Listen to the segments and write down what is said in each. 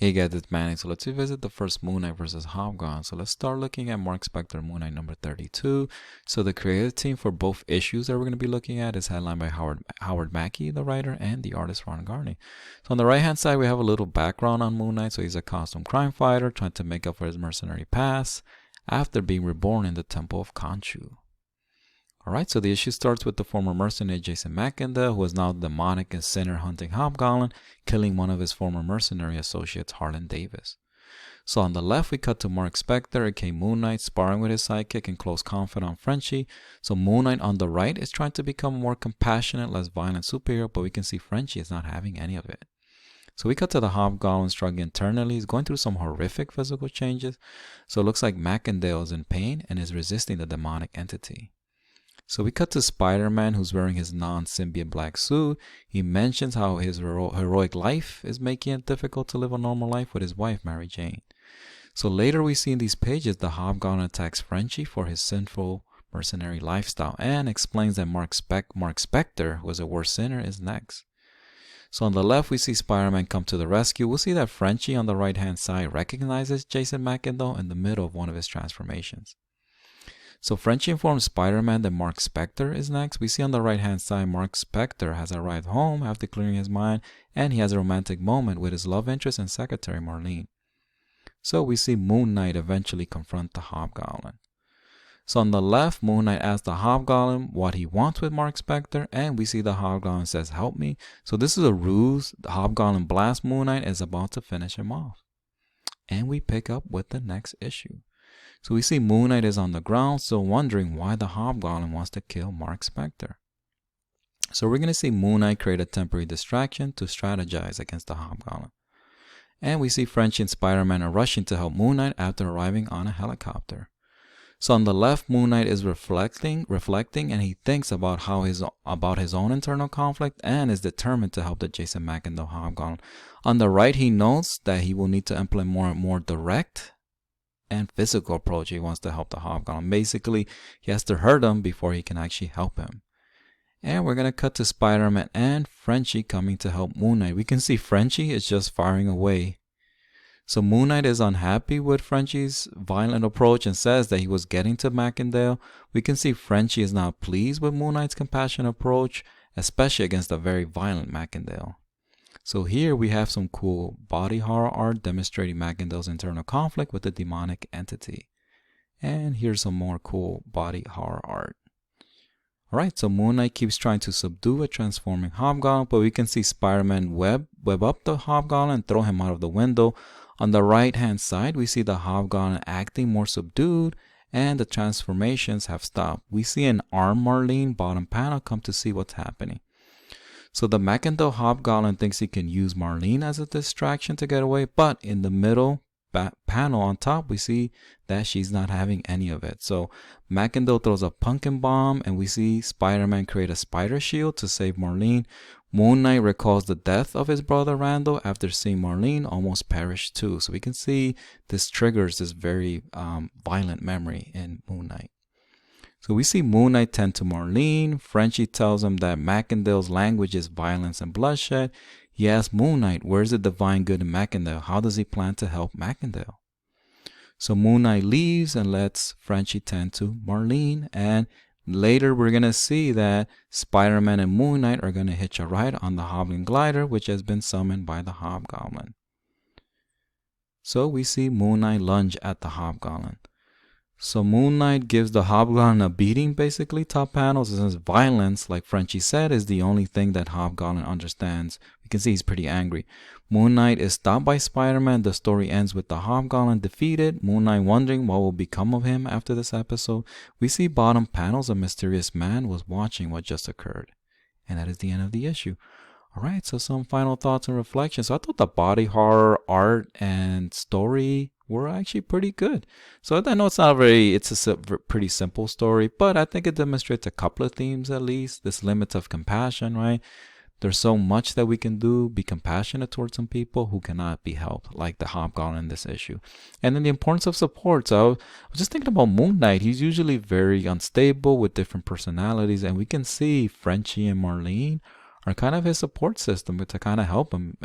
Hey guys, it's Manny. So let's revisit the first Moon Knight versus Hobgoblin. So let's start looking at Marc Spector Moon Knight number 32. So the creative team for both issues that we're going to be looking at is headlined by Howard Mackie, the writer, and the artist Ron Garney. So on the right hand side, we have a little background on Moon Knight. So he's a costume crime fighter trying to make up for his mercenary past after being reborn in the Temple of Khonshu. Alright, so the issue starts with the former mercenary Jason Macendale, who is now demonic and sinner hunting Hobgoblin, killing one of his former mercenary associates, Harlan Davis. So on the left, we cut to Marc Spector, aka Moon Knight, sparring with his sidekick and close confidant Frenchie. So Moon Knight on the right is trying to become a more compassionate, less violent superhero, but we can see Frenchie is not having any of it. So we cut to the Hobgoblin struggling internally. He's going through some horrific physical changes. So it looks like Macendale is in pain and is resisting the demonic entity. So we cut to Spider-Man, who's wearing his non-symbiote black suit. He mentions how his heroic life is making it difficult to live a normal life with his wife, Mary Jane. So later we see in these pages the Hobgoblin attacks Frenchie for his sinful mercenary lifestyle and explains that Marc Spector, who is a worse sinner, is next. So on the left, we see Spider-Man come to the rescue. We'll see that Frenchie on the right-hand side recognizes Jason Macendale in the middle of one of his transformations. So Frenchie informs Spider-Man that Marc Spector is next. We see on the right-hand side Marc Spector has arrived home after clearing his mind, and he has a romantic moment with his love interest and secretary Marlene. So we see Moon Knight eventually confront the Hobgoblin. So on the left, Moon Knight asks the Hobgoblin what he wants with Marc Spector, and we see the Hobgoblin says, "Help me." So this is a ruse. The Hobgoblin blasts Moon Knight and is about to finish him off. And we pick up with the next issue. So we see Moon Knight is on the ground, still wondering why the Hobgoblin wants to kill Marc Spector. So we're going to see Moon Knight create a temporary distraction to strategize against the Hobgoblin. And we see Frenchie and Spider-Man are rushing to help Moon Knight after arriving on a helicopter. So on the left, Moon Knight is reflecting, and he thinks about his own internal conflict and is determined to help the Jason Macendale Hobgoblin. On the right, he notes that he will need to implement more direct and physical approach. He wants to help the Hobgoblin. Basically, he has to hurt him before he can actually help him. And we're going to cut to Spider-Man and Frenchie coming to help Moon Knight. We can see Frenchie is just firing away. So Moon Knight is unhappy with Frenchie's violent approach and says that he was getting to Macendale. We can see Frenchie is not pleased with Moon Knight's compassionate approach, especially against a very violent Macendale. So here we have some cool body horror art demonstrating Macendale's internal conflict with the demonic entity. And here's some more cool body horror art. Alright, so Moon Knight keeps trying to subdue a transforming Hobgoblin, but we can see Spider-Man web up the Hobgoblin and throw him out of the window. On the right hand side, we see the Hobgoblin acting more subdued and the transformations have stopped. We see an arm Marlene bottom panel come to see what's happening. So the Macendale Hobgoblin thinks he can use Marlene as a distraction to get away, but in the middle panel on top, we see that she's not having any of it. So Macendale throws a pumpkin bomb and we see Spider-Man create a spider shield to save Marlene. Moon Knight recalls the death of his brother Randall after seeing Marlene almost perish too. So we can see this triggers this very violent memory in Moon Knight. So we see Moon Knight tend to Marlene. Frenchie tells him that Macendale's language is violence and bloodshed. He asks Moon Knight, where's the divine good in Macendale? How does he plan to help Macendale? So Moon Knight leaves and lets Frenchie tend to Marlene. And later we're going to see that Spider-Man and Moon Knight are going to hitch a ride on the Hobgoblin glider, which has been summoned by the Hobgoblin. So we see Moon Knight lunge at the Hobgoblin. So Moon Knight gives the Hobgoblin a beating, basically. Top panels, since violence, like Frenchie said, is the only thing that Hobgoblin understands. We can see he's pretty angry. Moon Knight is stopped by Spider-Man. The story ends with the Hobgoblin defeated. Moon Knight wondering what will become of him after this episode. We see bottom panels, a mysterious man was watching what just occurred. And that is the end of the issue. Alright, so some final thoughts and reflections. So I thought the body horror, art, and story were actually pretty good. So I know it's a pretty simple story, but I think it demonstrates a couple of themes at least. This limit of compassion, right? There's so much that we can do, be compassionate towards some people who cannot be helped, like the Hobgoblin in this issue. And then the importance of support. So I was just thinking about Moon Knight. He's usually very unstable with different personalities, and we can see Frenchie and Marlene are kind of his support system to kind of help him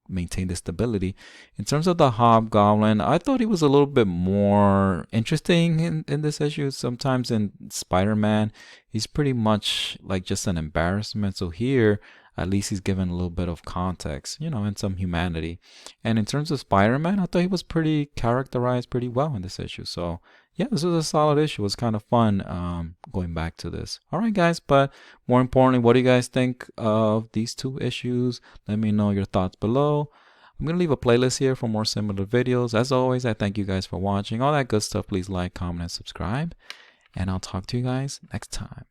maintain the stability. In terms of the Hobgoblin, I thought he was a little bit more interesting in this issue. Sometimes in Spider-Man, he's pretty much like just an embarrassment. So here, at least he's given a little bit of context, you know, and some humanity. And in terms of Spider-Man, I thought he was pretty characterized pretty well in this issue. So yeah, this was a solid issue. It was kind of fun going back to this. All right, guys, but more importantly, what do you guys think of these two issues? Let me know your thoughts below. I'm going to leave a playlist here for more similar videos. As always, I thank you guys for watching. All that good stuff. Please like, comment, and subscribe. And I'll talk to you guys next time.